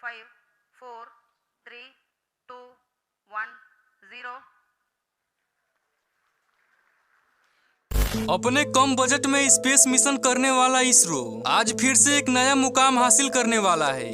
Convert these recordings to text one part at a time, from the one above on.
5, 4, 3, 2, 1, 0। अपने कम बजट में space mission करने वाला इसरो आज फिर से एक नया मुकाम हासिल करने वाला है।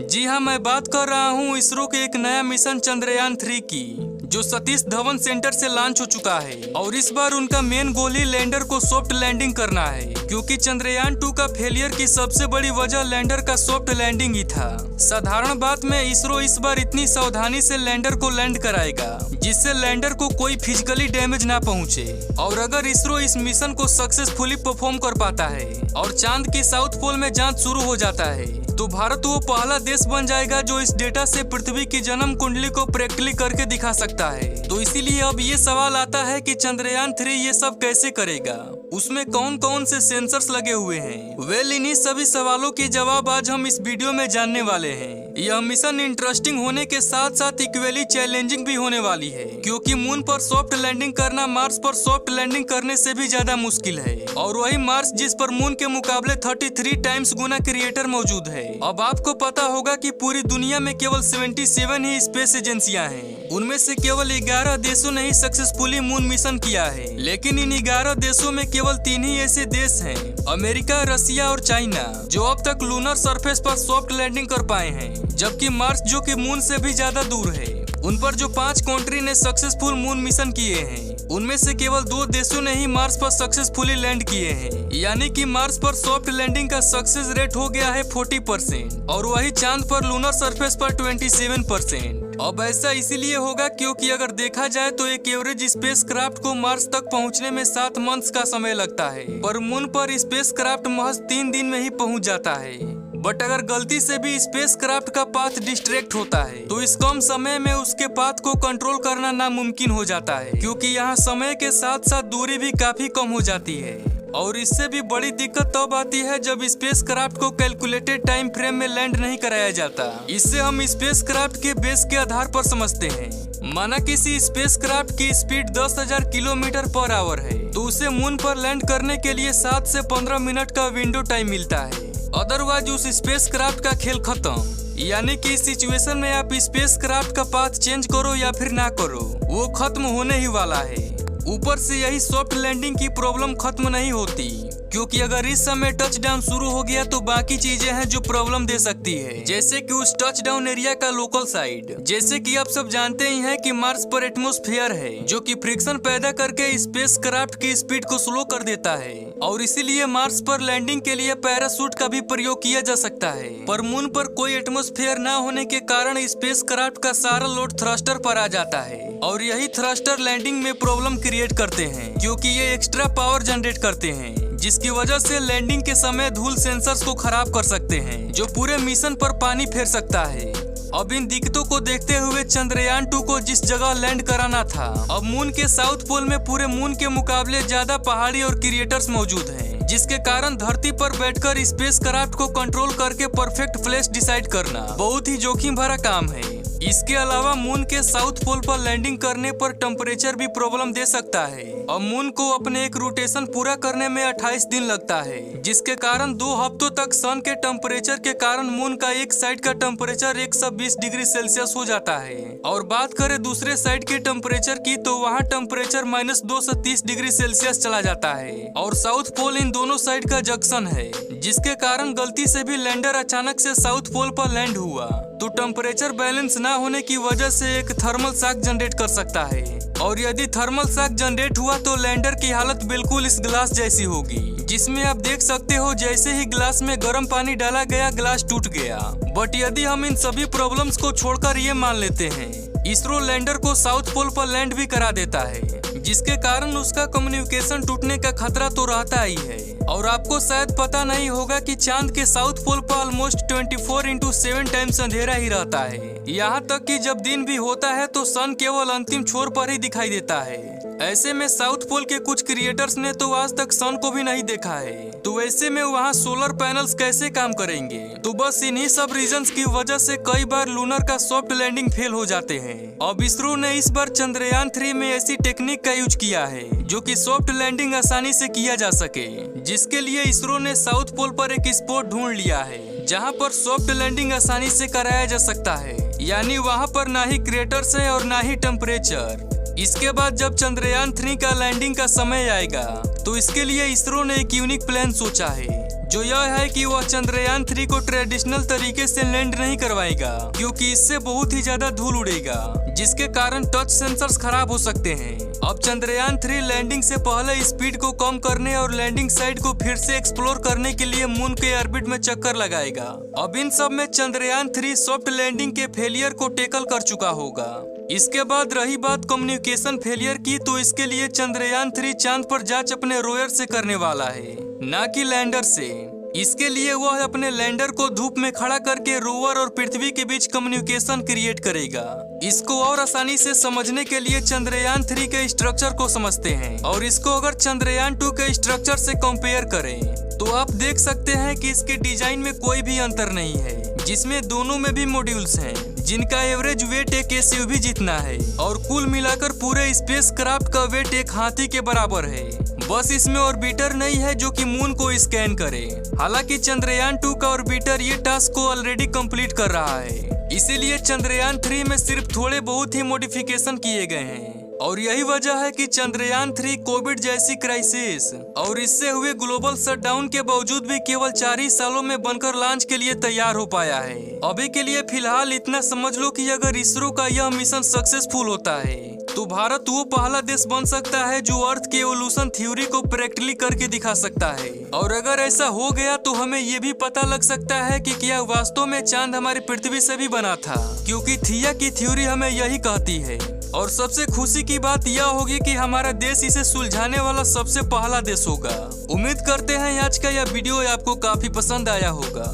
जी हाँ, मैं बात कर रहा हूँ इसरो के एक नया मिशन चंद्रयान 3 की, जो सतीश धवन सेंटर से लॉन्च हो चुका है। और इस बार उनका मेन गोल ही लैंडर को सॉफ्ट लैंडिंग करना है, क्योंकि चंद्रयान 2 का फेलियर की सबसे बड़ी वजह लैंडर का सॉफ्ट लैंडिंग ही था। साधारण बात में इसरो इस बार इतनी सावधानी से लैंडर को लैंड कराएगा जिससे लैंडर को कोई फिजिकली डैमेज ना पहुंचे। और अगर इसरो इस मिशन को सक्सेसफुली परफॉर्म कर पाता है और चांद की साउथ पोल में जांच शुरू हो जाता है, तो भारत वो पहला देश बन जाएगा जो इस डेटा से पृथ्वी की जन्म कुंडली को प्रैक्टिकली करके दिखा सकता है। तो इसीलिए अब ये सवाल आता है कि चंद्रयान 3 ये सब कैसे करेगा, उसमें कौन कौन से सेंसर्स लगे हुए हैं। इन्हीं सभी सवालों के जवाब आज हम इस वीडियो में जानने वाले हैं। यह मिशन इंटरेस्टिंग होने के साथ साथ इक्वली चैलेंजिंग भी होने वाली है, क्योंकि मून पर सॉफ्ट लैंडिंग करना मार्स पर सॉफ्ट लैंडिंग करने से भी ज्यादा मुश्किल है। और वही मार्स जिस पर मून के मुकाबले 33 टाइम्स गुना क्रिएटर मौजूद है। अब आपको पता होगा कि पूरी दुनिया में केवल 77 ही स्पेस एजेंसियां हैं। उनमें से केवल 11 देशों ने ही सक्सेसफुली मून मिशन किया है। लेकिन इन 11 देशों में केवल 3 ही ऐसे देश हैं, अमेरिका, रसिया और चाइना, जो अब तक लूनर सरफेस पर सॉफ्ट लैंडिंग कर पाए हैं। जबकि मार्स, जो कि मून से भी ज्यादा दूर है, उन पर जो 5 कंट्री ने सक्सेसफुल मून मिशन किए हैं, उनमें से केवल 2 देशों ने ही मार्स पर सक्सेसफुली लैंड किए हैं। यानी कि मार्स पर सॉफ्ट लैंडिंग का सक्सेस रेट हो गया है 40% और वही चांद पर लूनर सरफेस पर 27%। अब ऐसा इसीलिए होगा क्योंकि अगर देखा जाए तो एक एवरेज स्पेस क्राफ्ट को मार्स तक पहुंचने में 7 मंथ्स का समय लगता है, पर मून पर स्पेस क्राफ्ट महज 3 दिन में ही पहुंच जाता है। बट अगर गलती से भी स्पेस क्राफ्ट का पाथ डिस्ट्रैक्ट होता है तो इस कम समय में उसके पाथ को कंट्रोल करना नामुमकिन हो जाता है, क्योंकि यहाँ समय के साथ साथ दूरी भी काफी कम हो जाती है। और इससे भी बड़ी दिक्कत तब आती है जब स्पेस क्राफ्ट को कैलकुलेटेड टाइम फ्रेम में लैंड नहीं कराया जाता। इससे हम स्पेस क्राफ्ट के बेस के आधार पर समझते हैं। माना किसी स्पेस क्राफ्ट की स्पीड 10,000 किलोमीटर पर आवर है, तो उसे मून पर लैंड करने के लिए 7 से 15 मिनट का विंडो टाइम मिलता है। अदरवाइज उस स्पेस क्राफ्ट का खेल खत्म। यानी कि इस सिचुएशन में आप स्पेस क्राफ्ट का पाथ चेंज करो या फिर ना करो, वो खत्म होने ही वाला है। ऊपर से यही सॉफ्ट लैंडिंग की प्रॉब्लम खत्म नहीं होती, क्योंकि अगर इस समय टच डाउन शुरू हो गया तो बाकी चीजें हैं जो प्रॉब्लम दे सकती है, जैसे कि उस टच डाउन एरिया का लोकल साइड। जैसे कि आप सब जानते ही हैं कि मार्स पर एटमॉस्फेयर है जो कि फ्रिक्शन पैदा करके स्पेस क्राफ्ट की स्पीड को स्लो कर देता है। और इसीलिए मार्स पर लैंडिंग के लिए पैराशूट का भी प्रयोग किया जा सकता है। पर मून पर कोई एटमॉस्फेयर न होने के कारण स्पेस क्राफ्ट का सारा लोड थ्रस्टर पर आ जाता है, और यही थ्रस्टर लैंडिंग में प्रॉब्लम क्रिएट करते हैं, क्योंकि ये एक्स्ट्रा पावर जनरेट करते हैं, जिसकी वजह से लैंडिंग के समय धूल सेंसर्स को खराब कर सकते हैं, जो पूरे मिशन पर पानी फेर सकता है। अब इन दिक्कतों को देखते हुए चंद्रयान 2 को जिस जगह लैंड कराना था, अब मून के साउथ पोल में पूरे मून के मुकाबले ज्यादा पहाड़ी और क्रिएटर्स मौजूद हैं, जिसके कारण धरती पर बैठकर स्पेस क्राफ्ट को कंट्रोल करके परफेक्ट प्लेस डिसाइड करना बहुत ही जोखिम भरा काम है। इसके अलावा मून के साउथ पोल पर लैंडिंग करने पर टेम्परेचर भी प्रॉब्लम दे सकता है। और मून को अपने एक रोटेशन पूरा करने में 28 दिन लगता है, जिसके कारण 2 हफ्तों तक सन के टेम्परेचर के कारण मून का एक साइड का टेम्परेचर 120 डिग्री सेल्सियस हो जाता है। और बात करें दूसरे साइड के टेम्परेचर की, तो वहाँ टेम्परेचर -230 डिग्री सेल्सियस चला जाता है। और साउथ पोल इन दोनों साइड का जंक्शन है, जिसके कारण गलती से भी लैंडर अचानक से साउथ पोल पर लैंड हुआ तो टेम्परेचर बैलेंस ना होने की वजह से एक थर्मल शॉक जनरेट कर सकता है। और यदि थर्मल शॉक जनरेट हुआ तो लैंडर की हालत बिल्कुल इस ग्लास जैसी होगी, जिसमें आप देख सकते हो जैसे ही ग्लास में गर्म पानी डाला गया ग्लास टूट गया। बट यदि हम इन सभी प्रॉब्लम्स को छोड़कर ये मान लेते हैं, इसरो लैंडर को साउथ पोल पर लैंड भी करा देता है, जिसके कारण उसका कम्युनिकेशन टूटने का खतरा तो रहता ही है। और आपको शायद पता नहीं होगा कि चांद के साउथ पोल पर ऑलमोस्ट 24/7 टाइम्स अंधेरा ही रहता है। यहाँ तक कि जब दिन भी होता है तो सन केवल अंतिम छोर पर ही दिखाई देता है। ऐसे में साउथ पोल के कुछ क्रिएटर्स ने तो आज तक सन को भी नहीं देखा है, तो ऐसे में वहाँ सोलर पैनल्स कैसे काम करेंगे। तो बस इन्हीं सब रीजंस की वजह से कई बार लूनर का सॉफ्ट लैंडिंग फेल हो जाते हैं। अब इसरो ने इस बार चंद्रयान 3 में ऐसी टेक्निक का यूज किया है जो कि सॉफ्ट लैंडिंग आसानी से किया जा सके, जिसके लिए इसरो ने साउथ पोल पर एक स्पॉट ढूंढ लिया है जहां पर सॉफ्ट लैंडिंग आसानी से कराया जा सकता है, यानी वहां पर ना ही क्रेटर्स है और ना ही टेम्परेचर। इसके बाद जब चंद्रयान 3 का लैंडिंग का समय आएगा तो इसके लिए इसरो ने एक यूनिक प्लान सोचा है, जो यह है कि वह चंद्रयान 3 को ट्रेडिशनल तरीके से लैंड नहीं करवाएगा, क्योंकि इससे बहुत ही ज्यादा धूल उड़ेगा, जिसके कारण टच सेंसर्स खराब हो सकते हैं। अब चंद्रयान 3 लैंडिंग से पहले स्पीड को कम करने और लैंडिंग साइट को फिर से एक्सप्लोर करने के लिए मून के ऑर्बिट में चक्कर लगाएगा। अब इन सब में चंद्रयान 3 सॉफ्ट लैंडिंग के फेलियर को टैकल कर चुका होगा। इसके बाद रही बात कम्युनिकेशन फेलियर की, तो इसके लिए चंद्रयान 3 चांद पर जांच अपने रोवर से करने वाला है, ना कि लैंडर से। इसके लिए वह अपने लैंडर को धूप में खड़ा करके रोवर और पृथ्वी के बीच कम्युनिकेशन क्रिएट करेगा। इसको और आसानी से समझने के लिए चंद्रयान 3 के स्ट्रक्चर को समझते हैं, और इसको अगर चंद्रयान 2 के स्ट्रक्चर से कंपेयर करें तो आप देख सकते हैं कि इसके डिजाइन में कोई भी अंतर नहीं है, जिसमें दोनों में भी मॉड्यूल्स हैं जिनका एवरेज वेट एक एसयूवी जितना है, और कुल मिलाकर पूरे स्पेस क्राफ्ट का वेट एक हाथी के बराबर है। बस इसमें ऑर्बिटर नहीं है जो कि मून को स्कैन करे। हालांकि चंद्रयान 2 का ऑर्बिटर ये टास्क को ऑलरेडी कंप्लीट कर रहा है, इसीलिए चंद्रयान 3 में सिर्फ थोड़े बहुत ही मॉडिफिकेशन किए गए हैं। और यही वजह है कि चंद्रयान 3 कोविड जैसी क्राइसिस और इससे हुए ग्लोबल शटडाउन के बावजूद भी केवल 4 ही सालों में बनकर लॉन्च के लिए तैयार हो पाया है। अभी के लिए फिलहाल इतना समझ लो कि अगर इसरो का यह मिशन सक्सेसफुल होता है तो भारत वो पहला देश बन सकता है जो अर्थ के एवोल्यूशन थ्योरी को प्रैक्टिकली करके दिखा सकता है। और अगर ऐसा हो गया तो हमें ये भी पता लग सकता है कि क्या वास्तव में चांद हमारी पृथ्वी से भी बना था, क्योंकि थिया की थ्योरी हमें यही कहती है। और सबसे खुशी की बात यह होगी कि हमारा देश इसे सुलझाने वाला सबसे पहला देश होगा। उम्मीद करते हैं आज का यह वीडियो आपको काफी पसंद आया होगा।